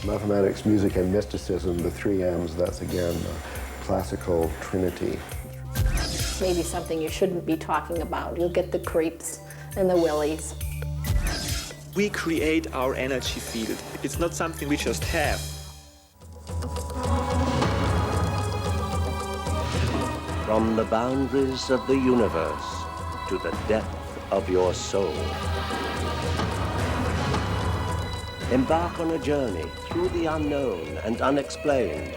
Mathematics, music, and mysticism, the three M's, that's again a classical trinity. Maybe something you shouldn't be talking about. You'll get the creeps and the willies. We create our energy field. It's not something we just have. From the boundaries of the universe to the depth of your soul. Embark on a journey through the unknown and unexplained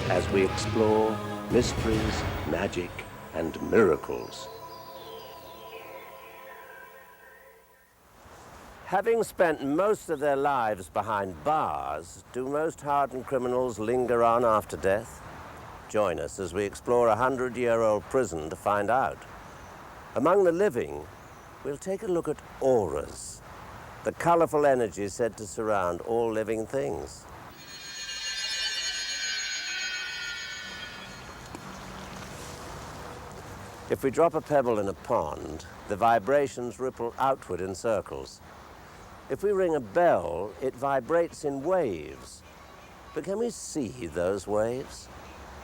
as we explore mysteries, magic, and miracles. Having spent most of their lives behind bars, do most hardened criminals linger on after death? Join us as we explore a 100-year-old prison to find out. Among the living, we'll take a look at auras, the colorful energy said to surround all living things. If we drop a pebble in a pond, the vibrations ripple outward in circles. If we ring a bell, it vibrates in waves. But can we see those waves?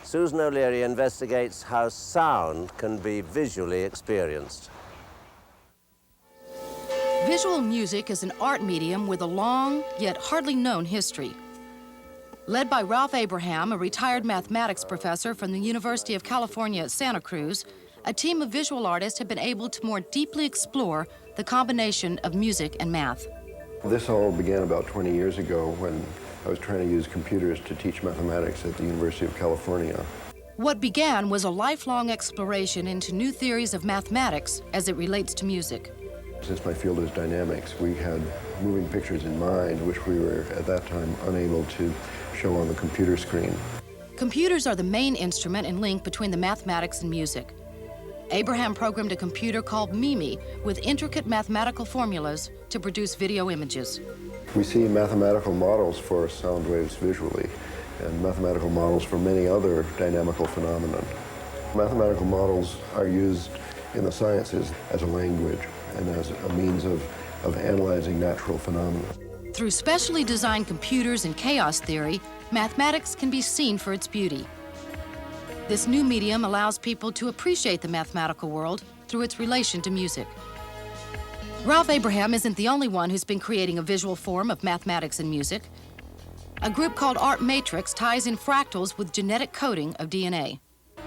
Susan O'Leary investigates how sound can be visually experienced. Visual music is an art medium with a long, yet hardly known history. Led by Ralph Abraham, a retired mathematics professor from the University of California at Santa Cruz, a team of visual artists have been able to more deeply explore the combination of music and math. This all began about 20 years ago when I was trying to use computers to teach mathematics at the University of California. What began was a lifelong exploration into new theories of mathematics as it relates to music. Since my field is dynamics, we had moving pictures in mind, which we were at that time unable to show on the computer screen. Computers are the main instrument and link between the mathematics and music. Abraham programmed a computer called Mimi with intricate mathematical formulas to produce video images. We see mathematical models for sound waves visually and mathematical models for many other dynamical phenomena. Mathematical models are used in the sciences as a language and as a means of analyzing natural phenomena. Through specially designed computers and chaos theory, mathematics can be seen for its beauty. This new medium allows people to appreciate the mathematical world through its relation to music. Ralph Abraham isn't the only one who's been creating a visual form of mathematics and music. A group called Art Matrix ties in fractals with genetic coding of DNA.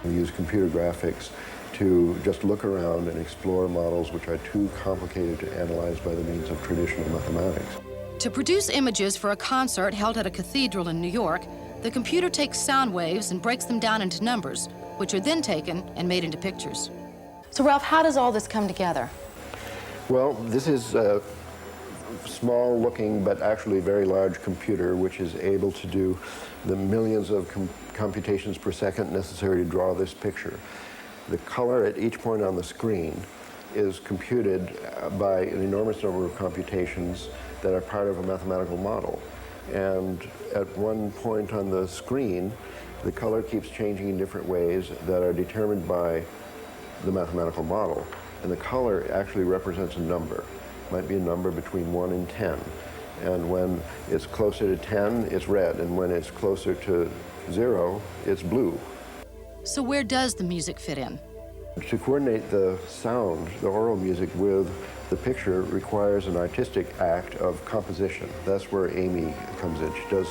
We use computer graphics to just look around and explore models which are too complicated to analyze by the means of traditional mathematics. To produce images for a concert held at a cathedral in New York, the computer takes sound waves and breaks them down into numbers, which are then taken and made into pictures. So Ralph, how does all this come together? Well, this is a small looking but actually very large computer which is able to do the millions of computations per second necessary to draw this picture. The color at each point on the screen is computed by an enormous number of computations that are part of a mathematical model. And at one point on the screen, the color keeps changing in different ways that are determined by the mathematical model. And the color actually represents a number. It might be a number between 1 and 10. And when it's closer to 10, it's red. And when it's closer to 0, it's blue. So where does the music fit in? To coordinate the sound, the oral music, with the picture requires an artistic act of composition. That's where Amy comes in. She does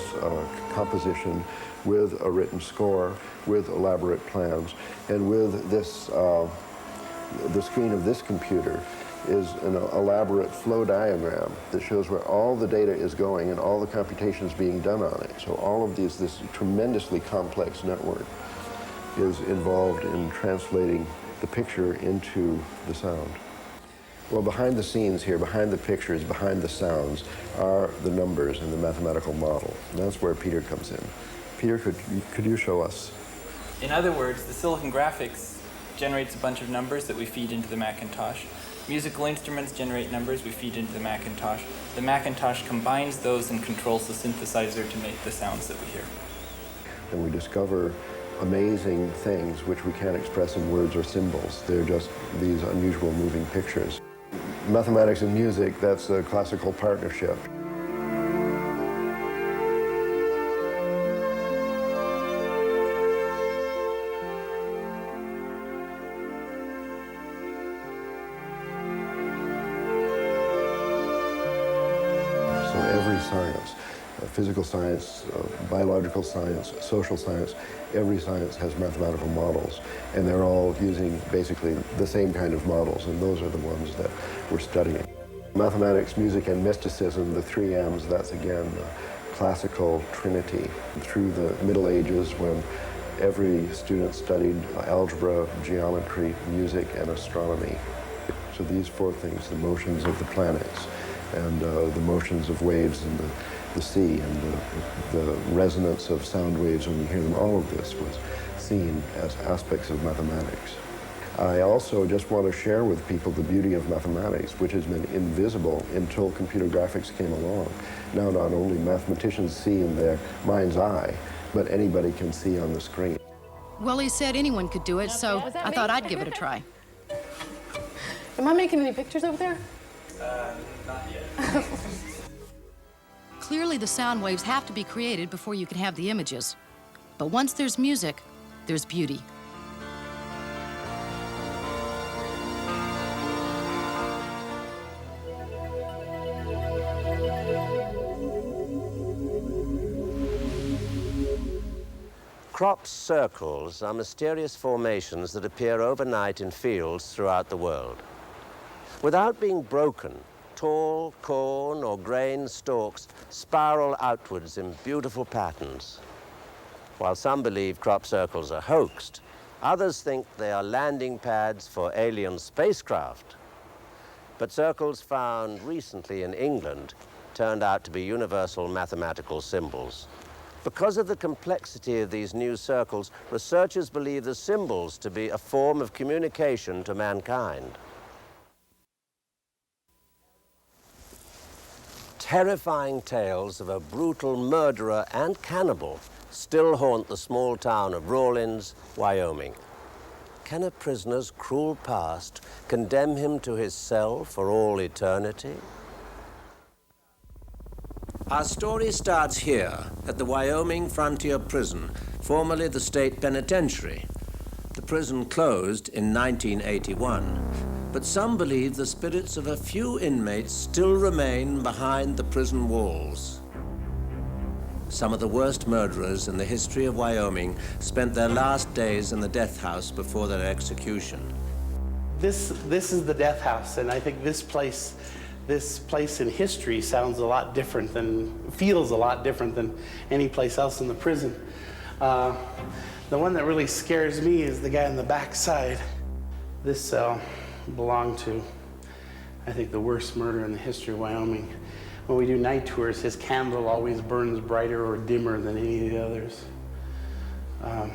composition with a written score, with elaborate plans, and with this, the screen of this computer is an elaborate flow diagram that shows where all the data is going and all the computations being done on it. So all of these, this tremendously complex network is involved in translating the picture into the sound. Well, behind the scenes here, behind the pictures, behind the sounds, are the numbers in the mathematical model. And that's where Peter comes in. Peter, could you show us? In other words, the silicon graphics generates a bunch of numbers that we feed into the Macintosh. Musical instruments generate numbers we feed into the Macintosh. The Macintosh combines those and controls the synthesizer to make the sounds that we hear. And we discover amazing things which we can't express in words or symbols. They're just these unusual moving pictures. Mathematics and music, that's a classical partnership. physical science, biological science, social science, every science has mathematical models, and they're all using basically the same kind of models, and those are the ones that we're studying. Mathematics, music, and mysticism, the three M's, that's again the classical trinity. Through the Middle Ages, when every student studied algebra, geometry, music, and astronomy. So these four things, the motions of the planets, and the motions of waves in the sea, and the resonance of sound waves when you hear them, all of this was seen as aspects of mathematics. I also just want to share with people the beauty of mathematics, which has been invisible until computer graphics came along. Now not only mathematicians see in their mind's eye, but anybody can see on the screen. Well, he said anyone could do it, so I thought I'd give it a try. Am I making any pictures over there? Not yet. Clearly, the sound waves have to be created before you can have the images. But once there's music, there's beauty. Crop circles are mysterious formations that appear overnight in fields throughout the world. Without being broken, tall corn or grain stalks spiral outwards in beautiful patterns. While some believe crop circles are hoaxed, others think they are landing pads for alien spacecraft. But circles found recently in England turned out to be universal mathematical symbols. Because of the complexity of these new circles, researchers believe the symbols to be a form of communication to mankind. Terrifying tales of a brutal murderer and cannibal still haunt the small town of Rawlins, Wyoming. Can a prisoner's cruel past condemn him to his cell for all eternity? Our story starts here at the Wyoming Frontier Prison, formerly the state penitentiary. The prison closed in 1981, but some believe the spirits of a few inmates still remain behind the prison walls. Some of the worst murderers in the history of Wyoming spent their last days in the death house before their execution. This is the death house, and I think this place in history sounds a lot different feels a lot different than any place else in the prison. The one that really scares me is the guy on the back side. This cell belonged to, I think, the worst murder in the history of Wyoming. When we do night tours, his candle always burns brighter or dimmer than any of the others. I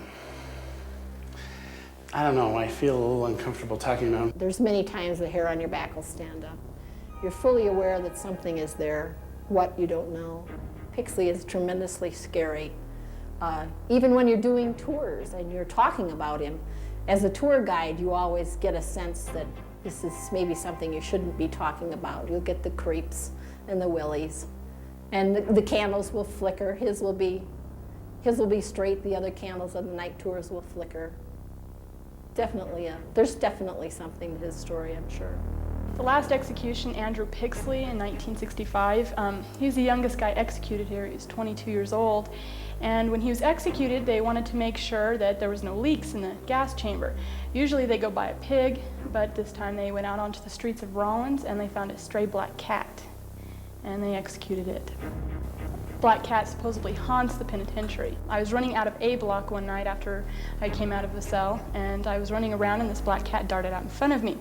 don't know, I feel a little uncomfortable talking about him. There's many times the hair on your back will stand up. You're fully aware that something is there, what you don't know. Pixley is tremendously scary. Even when you're doing tours and you're talking about him, as a tour guide, you always get a sense that this is maybe something you shouldn't be talking about. You'll get the creeps and the willies. And the candles will flicker. His will be straight, the other candles on the night tours will flicker. There's definitely something to his story, I'm sure. The last execution, Andrew Pixley in 1965, he was the youngest guy executed here. He was 22 years old. And when he was executed, they wanted to make sure that there was no leaks in the gas chamber. Usually they go by a pig, but this time they went out onto the streets of Rawlins and they found a stray black cat, and they executed it. Black cat supposedly haunts the penitentiary. I was running out of A block one night after I came out of the cell, and I was running around and this black cat darted out in front of me.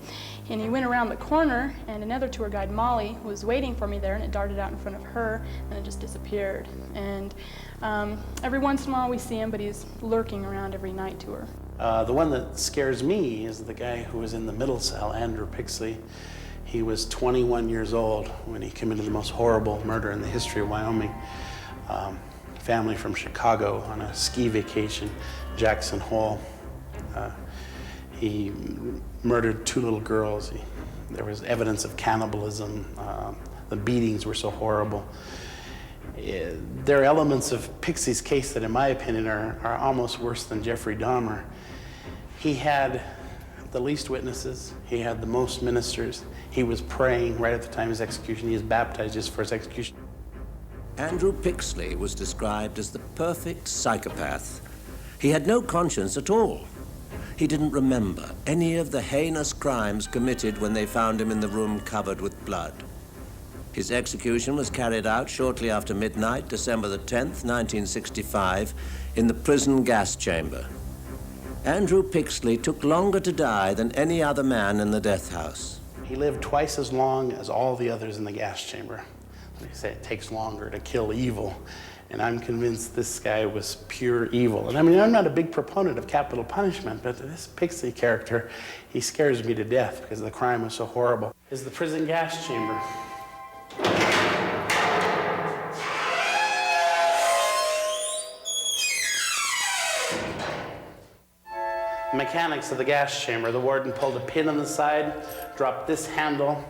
And he went around the corner, and another tour guide, Molly, was waiting for me there, and it darted out in front of her, and it just disappeared. And every once in a while we see him, but he's lurking around every night tour. The one that scares me is the guy who was in the middle cell, Andrew Pixley. He was 21 years old when he committed the most horrible murder in the history of Wyoming. Family from Chicago on a ski vacation, Jackson Hole. He murdered 2 little girls. There was evidence of cannibalism. The beatings were so horrible. There are elements of Pixley's case that, in my opinion, are almost worse than Jeffrey Dahmer. He had the least witnesses. He had the most ministers. He was praying right at the time of his execution. He was baptized just for his execution. Andrew Pixley was described as the perfect psychopath. He had no conscience at all. He didn't remember any of the heinous crimes committed when they found him in the room covered with blood. His execution was carried out shortly after midnight, December the 10th, 1965, in the prison gas chamber. Andrew Pixley took longer to die than any other man in the death house. He lived twice as long as all the others in the gas chamber. They say it takes longer to kill evil, and I'm convinced this guy was pure evil. And I mean, I'm not a big proponent of capital punishment, but this Pixley character, he scares me to death because the crime was so horrible. Is the prison gas chamber. Mechanics of the gas chamber. The warden pulled a pin on the side, dropped this handle.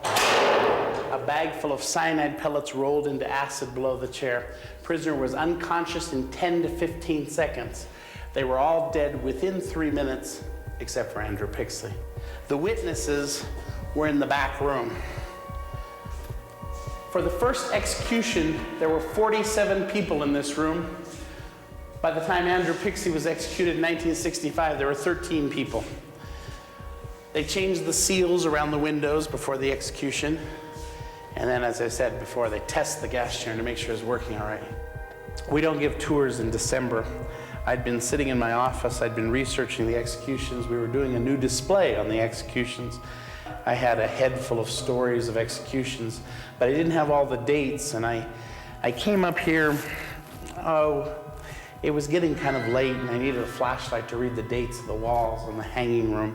A bag full of cyanide pellets rolled into acid below the chair. Prisoner was unconscious in 10 to 15 seconds. They were all dead within 3 minutes, except for Andrew Pixley. The witnesses were in the back room. For the first execution, there were 47 people in this room. By the time Andrew Pixley was executed in 1965, there were 13 people. They changed the seals around the windows before the execution. And then, as I said before, they test the gas chamber to make sure it's working all right. We don't give tours in December. I'd been sitting in my office. I'd been researching the executions. We were doing a new display on the executions. I had a head full of stories of executions, but I didn't have all the dates. And I came up here, it was getting kind of late, and I needed a flashlight to read the dates of the walls in the hanging room.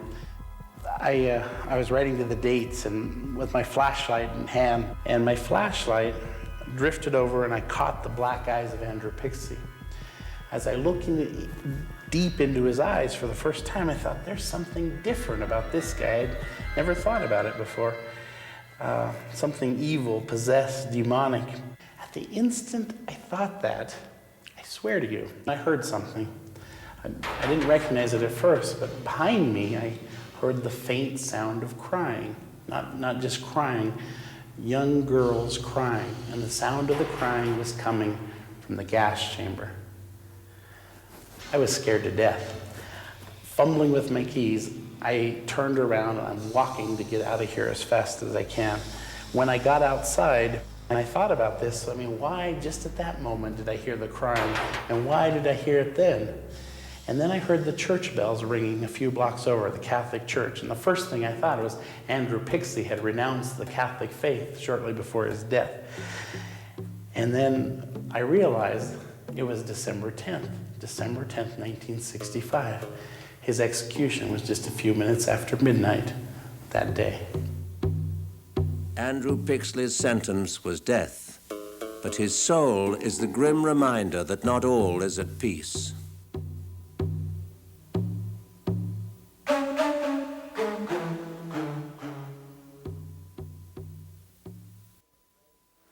I was writing to the dates and with my flashlight in hand, and my flashlight drifted over and I caught the black eyes of Andrew Pixley. As I looked deep into his eyes for the first time, I thought, there's something different about this guy. I'd never thought about it before. Something evil, possessed, demonic. At the instant I thought that, I swear to you, I heard something. I didn't recognize it at first, but behind me, I heard the faint sound of crying. Not just crying, young girls crying. And the sound of the crying was coming from the gas chamber. I was scared to death. Fumbling with my keys, I turned around and I'm walking to get out of here as fast as I can. When I got outside, and I thought about this, I mean, why just at that moment did I hear the crying? And why did I hear it then? And then I heard the church bells ringing a few blocks over, the Catholic Church. And the first thing I thought was Andrew Pixley had renounced the Catholic faith shortly before his death. And then I realized it was December 10th, 1965. His execution was just a few minutes after midnight that day. Andrew Pixley's sentence was death, but his soul is the grim reminder that not all is at peace.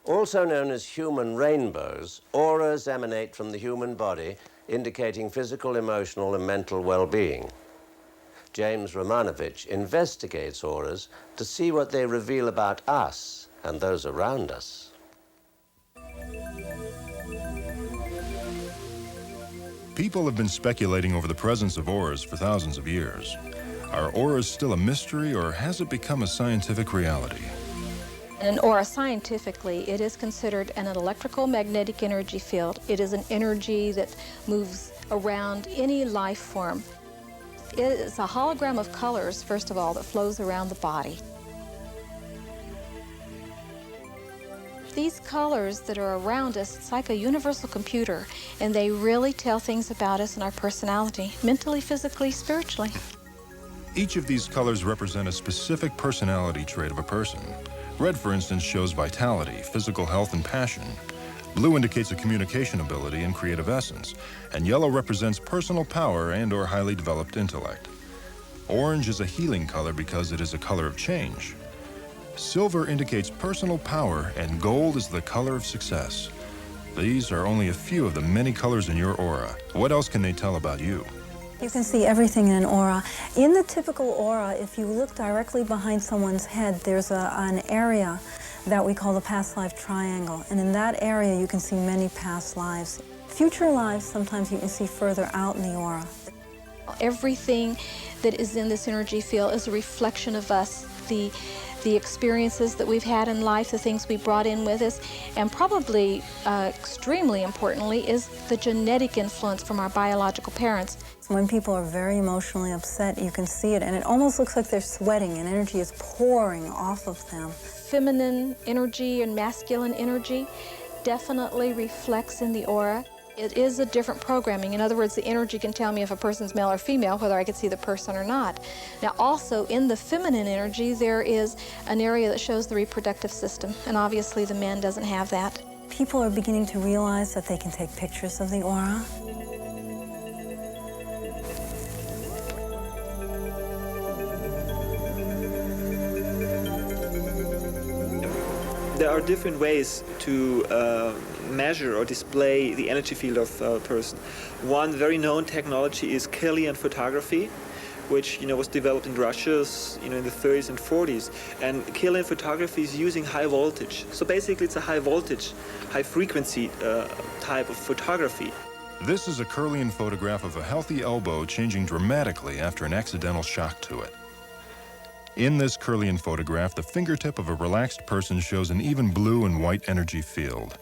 Also known as human rainbows, auras emanate from the human body, indicating physical, emotional, and mental well-being. James Romanovich investigates auras to see what they reveal about us and those around us. People have been speculating over the presence of auras for thousands of years. Are auras still a mystery, or has it become a scientific reality? An aura, scientifically, it is considered an electrical magnetic energy field. It is an energy that moves around any life form. It is a hologram of colors, first of all, that flows around the body. These colors that are around us, it's like a universal computer, and they really tell things about us and our personality, mentally, physically, spiritually. Each of these colors represent a specific personality trait of a person. Red, for instance, shows vitality, physical health, and passion. Blue indicates a communication ability and creative essence, and yellow represents personal power and/or highly developed intellect. Orange is a healing color because it is a color of change. Silver indicates personal power, and gold is the color of success. These are only a few of the many colors in your aura. What else can they tell about you? You can see everything in an aura. In the typical aura, if you look directly behind someone's head, there's an area that we call the past life triangle. And in that area, you can see many past lives. Future lives, sometimes you can see further out in the aura. Everything that is in this energy field is a reflection of us, the experiences that we've had in life, the things we brought in with us, and probably extremely importantly is the genetic influence from our biological parents. When people are very emotionally upset, you can see it, and it almost looks like they're sweating and energy is pouring off of them. Feminine energy and masculine energy definitely reflects in the aura. It is a different programming. In other words, the energy can tell me if a person's male or female, whether I can see the person or not. Now also in the feminine energy, there is an area that shows the reproductive system, and obviously the man doesn't have that. People are beginning to realize that they can take pictures of the aura. There are different ways to measure or display the energy field of a person. One very known technology is Kirlian photography, which was developed in Russia in the 30s and 40s. And Kirlian photography is using high voltage. So basically it's a high voltage, high frequency type of photography. This is a Kirlian photograph of a healthy elbow changing dramatically after an accidental shock to it. In this Kirlian photograph, the fingertip of a relaxed person shows an even blue and white energy field.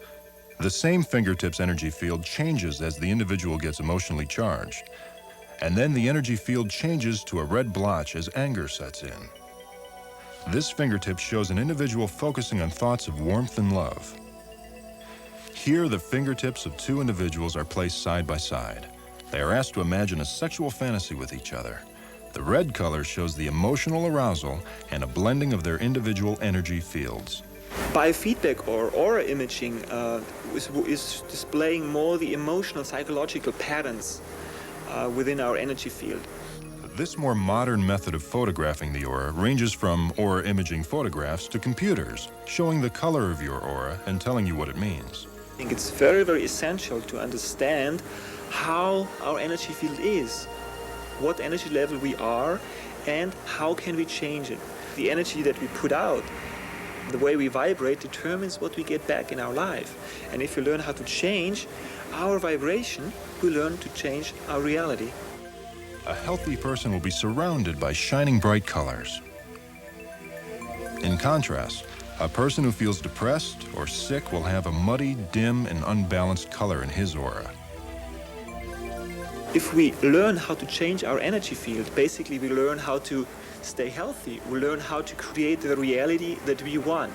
The same fingertip's energy field changes as the individual gets emotionally charged. And then the energy field changes to a red blotch as anger sets in. This fingertip shows an individual focusing on thoughts of warmth and love. Here, the fingertips of two individuals are placed side by side. They are asked to imagine a sexual fantasy with each other. The red color shows the emotional arousal and a blending of their individual energy fields. Biofeedback or aura imaging is displaying more the emotional, psychological patterns within our energy field. This more modern method of photographing the aura ranges from aura imaging photographs to computers, showing the color of your aura and telling you what it means. I think it's very, very essential to understand how our energy field is, what energy level we are, and how can we change it. The energy that we put out, the way we vibrate, determines what we get back in our life. And if we learn how to change our vibration, we learn to change our reality. A healthy person will be surrounded by shining bright colors. In contrast, a person who feels depressed or sick will have a muddy, dim, and unbalanced color in his aura. If we learn how to change our energy field, basically we learn how to stay healthy. We learn how to create the reality that we want.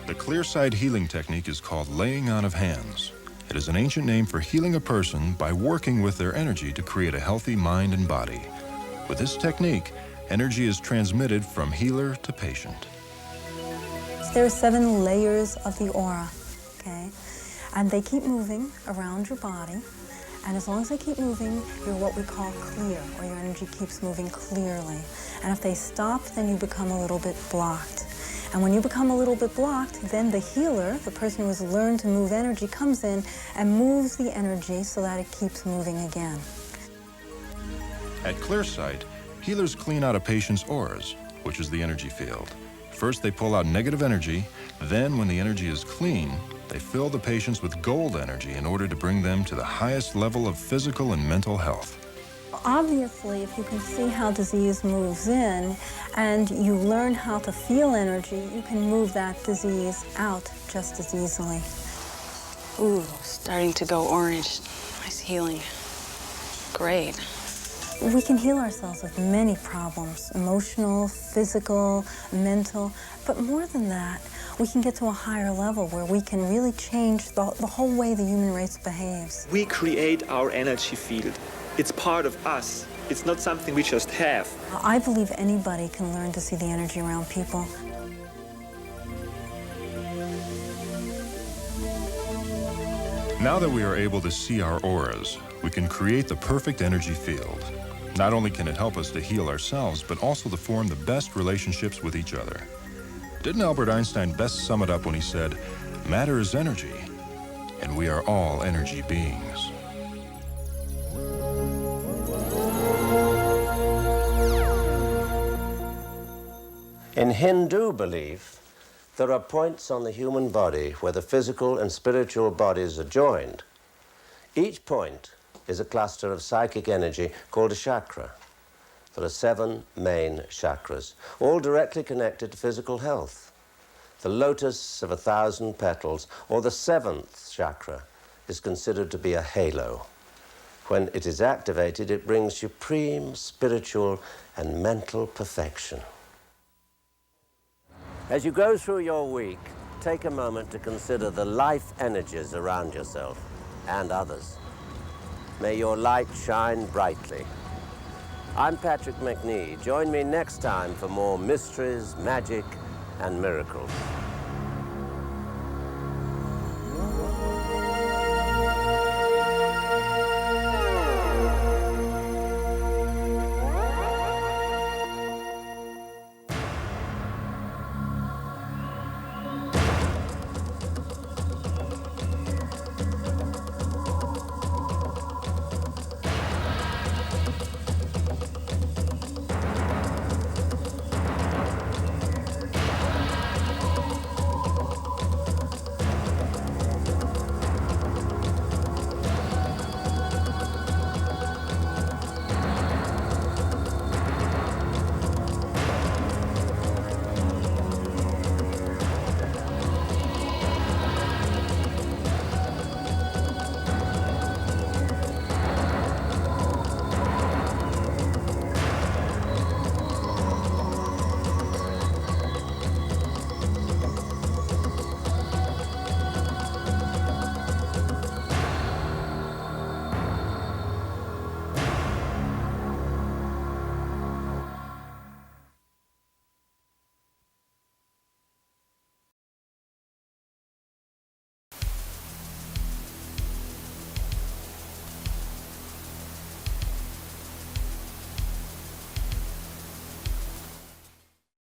The clear-side healing technique is called laying on of hands. It is an ancient name for healing a person by working with their energy to create a healthy mind and body. With this technique, energy is transmitted from healer to patient. There are 7 layers of the aura, okay? And they keep moving around your body. And as long as they keep moving, you're what we call clear, or your energy keeps moving clearly. And if they stop, then you become a little bit blocked. And when you become a little bit blocked, then the healer, the person who has learned to move energy, comes in and moves the energy so that it keeps moving again. At Clearsight, healers clean out a patient's auras, which is the energy field. First, they pull out negative energy. Then, when the energy is clean, they fill the patients with gold energy in order to bring them to the highest level of physical and mental health. Obviously, if you can see how disease moves in and you learn how to feel energy, you can move that disease out just as easily. Ooh, starting to go orange. Nice healing. Great. We can heal ourselves of many problems, emotional, physical, mental, but more than that, we can get to a higher level where we can really change the whole way the human race behaves. We create our energy field. It's part of us. It's not something we just have. I believe anybody can learn to see the energy around people. Now that we are able to see our auras, we can create the perfect energy field. Not only can it help us to heal ourselves, but also to form the best relationships with each other. Didn't Albert Einstein best sum it up when he said, "Matter is energy, and we are all energy beings"? In In Hindu belief, there are points on the human body where the physical and spiritual bodies are joined. Each point is a cluster of psychic energy called a chakra. There are 7 main chakras, all directly connected to physical health. The lotus of 1,000 petals, or the 7th chakra, is considered to be a halo. When it is activated, it brings supreme spiritual and mental perfection. As you go through your week, take a moment to consider the life energies around yourself and others. May your light shine brightly. I'm Patrick McNee. Join me next time for more mysteries, magic, and miracles.